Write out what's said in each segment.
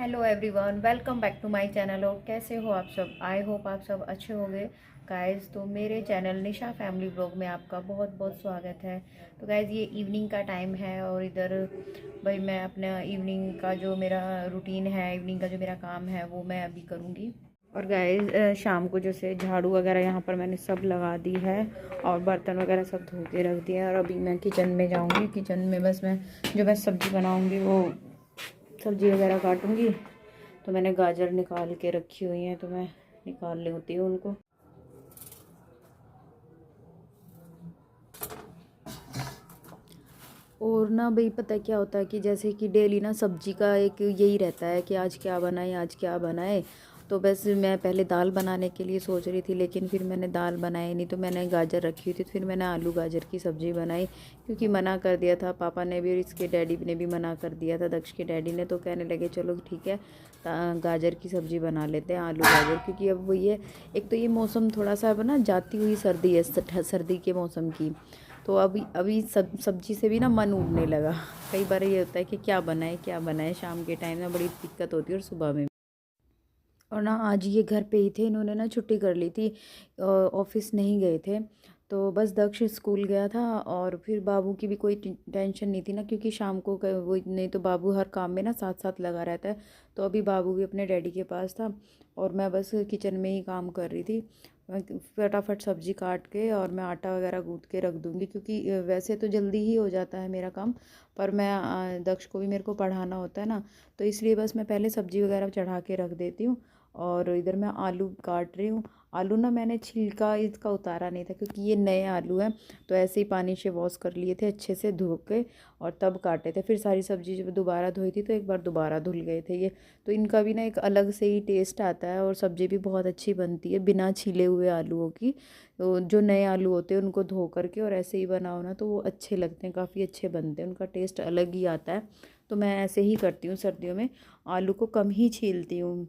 Hello everyone, welcome back to my channel. और कैसे हो आप सब? आई होप आप सब अच्छे होंगे गाइस। तो मेरे चैनल निशा फैमिली ब्लॉग में आपका बहुत बहुत स्वागत है। तो गाइस, ये इवनिंग का टाइम है और इधर भाई मैं अपना इवनिंग का जो मेरा रूटीन है, इवनिंग का जो मेरा काम है वो मैं अभी करूँगी। और गाइस, शाम को जैसे झाड़ू वगैरह यहाँ पर मैंने सब लगा दी है और बर्तन वगैरह सब धो के रख दिया है। और अभी मैं किचन में जाऊँगी। किचन में बस मैं सब्ज़ी बनाऊँगी, वो सब्ज़ी वगैरह काटूंगी। तो मैंने गाजर निकाल के रखी हुई हैं, तो मैं निकाल लेती हूँ उनको। और ना भाई, पता है क्या होता है कि जैसे कि डेली ना सब्जी का एक यही रहता है कि आज क्या बनाए, आज क्या बनाए। तो बस मैं पहले दाल बनाने के लिए सोच रही थी, लेकिन फिर मैंने दाल बनाई नहीं। तो मैंने गाजर रखी हुई थी, तो फिर मैंने आलू गाजर की सब्ज़ी बनाई, क्योंकि मना कर दिया था पापा ने भी और इसके डैडी ने भी मना कर दिया था, दक्ष के डैडी ने। तो कहने लगे चलो ठीक है, गाजर की सब्ज़ी बना लेते हैं, आलू गाजर। क्योंकि अब वही है, एक तो ये मौसम थोड़ा सा ना जाती हुई सर्दी है, सर्दी के मौसम की। तो अभी अभी सब्जी से भी ना मन उबने लगा। कई बार ये होता है कि क्या बनाए, शाम के टाइम में बड़ी दिक्कत होती है और सुबह में। और ना आज ये घर पे ही थे, इन्होंने ना छुट्टी कर ली थी, ऑफिस नहीं गए थे। तो बस दक्ष स्कूल गया था और फिर बाबू की भी कोई टेंशन नहीं थी ना, क्योंकि शाम को वो नहीं तो बाबू हर काम में ना साथ साथ लगा रहता है। तो अभी बाबू भी अपने डैडी के पास था और मैं बस किचन में ही काम कर रही थी। मैं फटाफट सब्जी काट के और मैं आटा वगैरह गूँथ के रख दूँगी, क्योंकि वैसे तो जल्दी ही हो जाता है मेरा काम। पर मैं दक्ष को भी मेरे को पढ़ाना होता है ना, तो इसलिए बस मैं पहले सब्जी वगैरह चढ़ा के रख देती हूँ। और इधर मैं आलू काट रही हूँ। आलू ना मैंने छिलका इसका उतारा नहीं था, क्योंकि ये नए आलू हैं। तो ऐसे ही पानी से वॉश कर लिए थे अच्छे से धो के, और तब काटे थे। फिर सारी सब्जी जब दोबारा धोई थी तो एक बार दोबारा धुल गए थे ये। तो इनका भी ना एक अलग से ही टेस्ट आता है, और सब्ज़ी भी बहुत अच्छी बनती है बिना छिले हुए आलूओं की। तो जो नए आलू होते हैं उनको धो करके और ऐसे ही बनाओ ना, तो वो अच्छे लगते हैं, काफ़ी अच्छे बनते हैं, उनका टेस्ट अलग ही आता है। तो मैं ऐसे ही करती हूँ सर्दियों में, आलू को कम ही छीलती हूँ।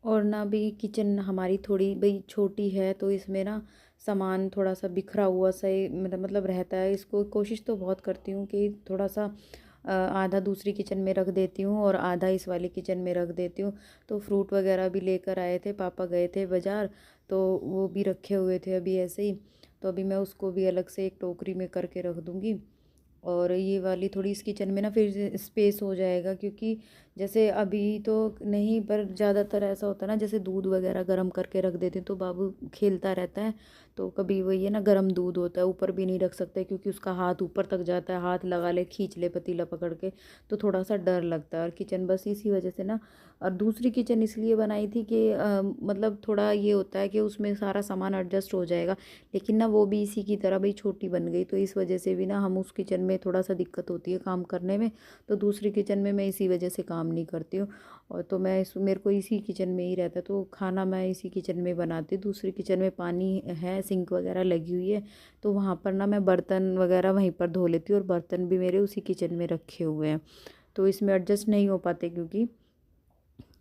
और ना भी किचन हमारी थोड़ी भाई छोटी है, तो इसमें ना सामान थोड़ा सा बिखरा हुआ सा ही मतलब रहता है। इसको कोशिश तो बहुत करती हूँ कि थोड़ा सा आधा दूसरी किचन में रख देती हूँ और आधा इस वाली किचन में रख देती हूँ। तो फ्रूट वगैरह भी लेकर आए थे, पापा गए थे बाज़ार, तो वो भी रखे हुए थे अभी ऐसे ही। तो अभी मैं उसको भी अलग से एक टोकरी में करके रख दूँगी। और ये वाली थोड़ी इस किचन में ना फिर स्पेस हो जाएगा, क्योंकि जैसे अभी तो नहीं, पर ज़्यादातर ऐसा होता है ना, जैसे दूध वगैरह गर्म करके रख देते हैं तो बाबू खेलता रहता है। तो कभी वही है ना, गर्म दूध होता है, ऊपर भी नहीं रख सकते, क्योंकि उसका हाथ ऊपर तक जाता है, हाथ लगा ले, खींच ले पतीला पकड़ के, तो थोड़ा सा डर लगता है। और किचन बस इसी वजह से ना, और दूसरी किचन इसलिए बनाई थी कि मतलब थोड़ा ये होता है कि उसमें सारा सामान एडजस्ट हो जाएगा। लेकिन ना वो भी इसी की तरह भाई छोटी बन गई, तो इस वजह से भी ना हम उस किचन में थोड़ा सा दिक्कत होती है काम करने में। तो दूसरी किचन में मैं इसी वजह से काम नहीं करती हूँ। और तो मैं मेरे को इसी किचन में ही रहता है, तो खाना मैं इसी किचन में बनाती हूँ। दूसरी किचन में पानी है, सिंक वगैरह लगी हुई है, तो वहाँ पर ना मैं बर्तन वगैरह वहीं पर धो लेती हूँ, और बर्तन भी मेरे उसी किचन में रखे हुए हैं। तो इसमें एडजस्ट नहीं हो पाते, क्योंकि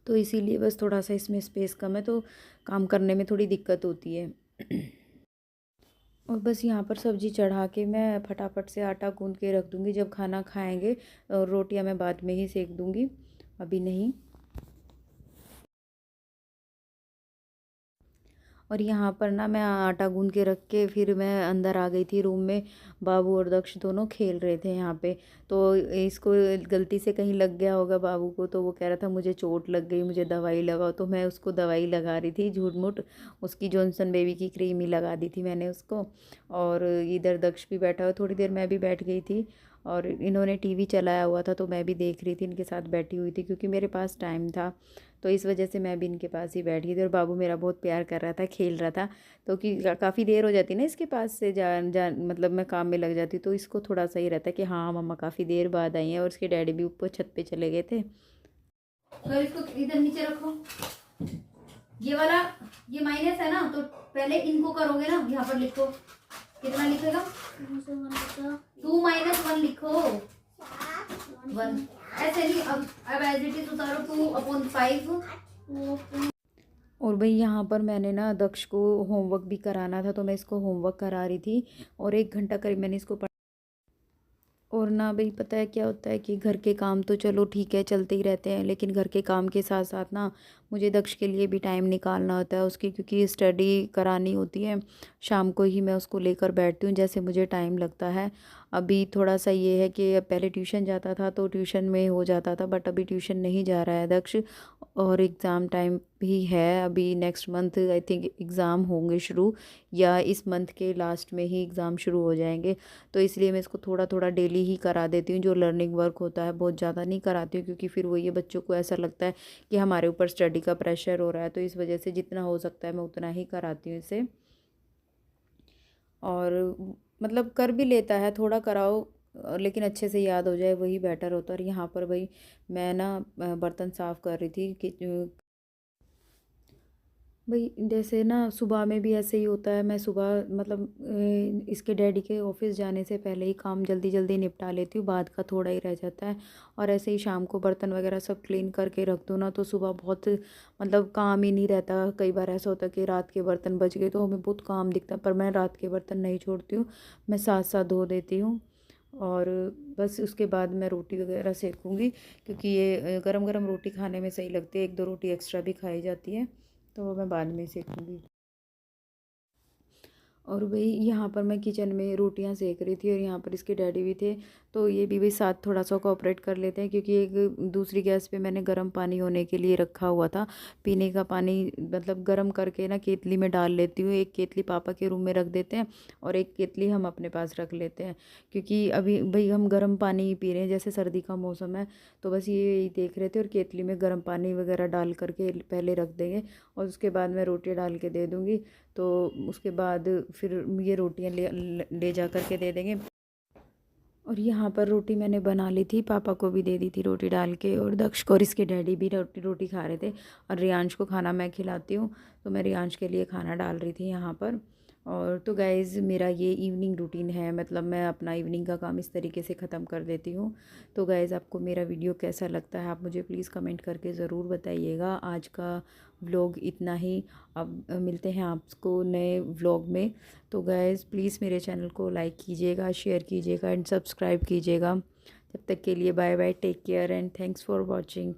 तो इसीलिए बस थोड़ा सा इसमें स्पेस कम है, तो काम करने में थोड़ी दिक्कत होती है। और बस यहाँ पर सब्ज़ी चढ़ा के मैं फटाफट से आटा गूँध के रख दूँगी, जब खाना खाएंगे। और रोटियाँ मैं बाद में ही सेक दूँगी, अभी नहीं। और यहाँ पर ना मैं आटा गूँध के रख के फिर मैं अंदर आ गई थी रूम में। बाबू और दक्ष दोनों खेल रहे थे यहाँ पे। तो इसको गलती से कहीं लग गया होगा बाबू को, तो वो कह रहा था मुझे चोट लग गई, मुझे दवाई लगाओ। तो मैं उसको दवाई लगा रही थी झूठ मूठ, उसकी जॉनसन बेबी की क्रीम ही लगा दी थी मैंने उसको। और इधर दक्ष भी बैठा हुआ, थोड़ी देर मैं भी बैठ गई थी। और इन्होंने टीवी चलाया हुआ था तो मैं भी देख रही थी, इनके साथ बैठी हुई थी क्योंकि मेरे पास टाइम था, तो इस वजह से मैं भी इनके पास ही बैठी थी। और बाबू मेरा बहुत प्यार कर रहा था, खेल रहा था। तो कि काफ़ी देर हो जाती ना इसके पास से जान मतलब मैं काम में लग जाती, तो इसको थोड़ा सा ही रहता है कि हाँ मम्मा काफ़ी देर बाद आई हैं। और इसके डैडी भी ऊपर छत पे चले गए थे। तो इसको इधर नीचे रखो, ये वाला ये माइनस है ना, तो पहले इनको करोगे ना, यहाँ पर लिखो कितना लिखेगा, 2 - 1 लिखो, 1 ऐसे नहीं। अब एज इट इज उतारो, 2/5। और भाई यहाँ पर मैंने ना दक्ष को होमवर्क भी कराना था, तो मैं इसको होमवर्क करा रही थी और 1 घंटा करीब मैंने इसको और ना भाई पता है क्या होता है कि घर के काम तो चलो ठीक है चलते ही रहते हैं, लेकिन घर के काम के साथ साथ ना मुझे दक्ष के लिए भी टाइम निकालना होता है उसकी, क्योंकि स्टडी करानी होती है। शाम को ही मैं उसको लेकर बैठती हूँ जैसे मुझे टाइम लगता है। अभी थोड़ा सा ये है कि पहले ट्यूशन जाता था तो ट्यूशन में हो जाता था, बट अभी ट्यूशन नहीं जा रहा है दक्ष। और एग्ज़ाम टाइम भी है, अभी next month I think exam होंगे शुरू, या इस मंथ के लास्ट में ही एग्ज़ाम शुरू हो जाएंगे। तो इसलिए मैं इसको थोड़ा थोड़ा डेली ही करा देती हूँ, जो लर्निंग वर्क होता है बहुत ज़्यादा नहीं कराती हूँ, क्योंकि फिर वो ये बच्चों को ऐसा लगता है कि हमारे ऊपर स्टडी का प्रेशर हो रहा है। तो इस वजह से जितना हो सकता है मैं उतना ही कराती हूँ इसे। और मतलब कर भी लेता है, थोड़ा कराओ लेकिन अच्छे से याद हो जाए वही बेटर होता है। और यहाँ पर भाई मैं ना बर्तन साफ़ कर रही थी कि भाई जैसे ना सुबह में भी ऐसे ही होता है, मैं सुबह मतलब इसके डैडी के ऑफिस जाने से पहले ही काम जल्दी जल्दी निपटा लेती हूँ, बाद का थोड़ा ही रह जाता है। और ऐसे ही शाम को बर्तन वगैरह सब क्लीन करके रख दूँ ना, तो सुबह बहुत मतलब काम ही नहीं रहता। कई बार ऐसा होता है कि रात के बर्तन बच गए तो हमें बहुत काम दिखता है, पर मैं रात के बर्तन नहीं छोड़ती हूँ, मैं साथ साथ धो देती हूँ। और बस उसके बाद मैं रोटी वगैरह सेकूँगी, क्योंकि ये गरम गरम रोटी खाने में सही लगती है, 1-2 रोटी एक्स्ट्रा भी खाई जाती है, तो मैं बाद में सेकूँगी। और वही यहाँ पर मैं किचन में रोटियां सेक रही थी और यहाँ पर इसके डैडी भी थे, तो ये भी साथ थोड़ा सा कोऑपरेट कर लेते हैं, क्योंकि एक दूसरी गैस पे मैंने गर्म पानी होने के लिए रखा हुआ था। पीने का पानी मतलब गर्म करके ना केतली में डाल लेती हूँ, एक केतली पापा के रूम में रख देते हैं और एक केतली हम अपने पास रख लेते हैं, क्योंकि अभी भाई हम गर्म पानी ही पी रहे हैं, जैसे सर्दी का मौसम है। तो बस ये देख रहे थे, और केतली में गर्म पानी वगैरह डाल करके पहले रख देंगे और उसके बाद मैं रोटी डाल के दे दूँगी। तो उसके बाद फिर ये रोटियां ले जा कर के दे देंगे। और यहाँ पर रोटी मैंने बना ली थी, पापा को भी दे दी थी रोटी डाल के, और दक्ष को और इसके डैडी भी रोटी रोटी खा रहे थे। और रियांश को खाना मैं खिलाती हूँ, तो मैं रियांश के लिए खाना डाल रही थी यहाँ पर। और तो गाइज़ मेरा ये इवनिंग रूटीन है, मतलब मैं अपना इवनिंग का काम इस तरीके से ख़त्म कर देती हूँ। तो गाइज़ आपको मेरा वीडियो कैसा लगता है आप मुझे प्लीज़ कमेंट करके ज़रूर बताइएगा। आज का व्लॉग इतना ही, अब मिलते हैं आपको नए व्लॉग में। तो गाइज़ प्लीज़ मेरे चैनल को लाइक कीजिएगा, शेयर कीजिएगा एंड सब्सक्राइब कीजिएगा। तब तक के लिए bye bye, take care and thanks for watching.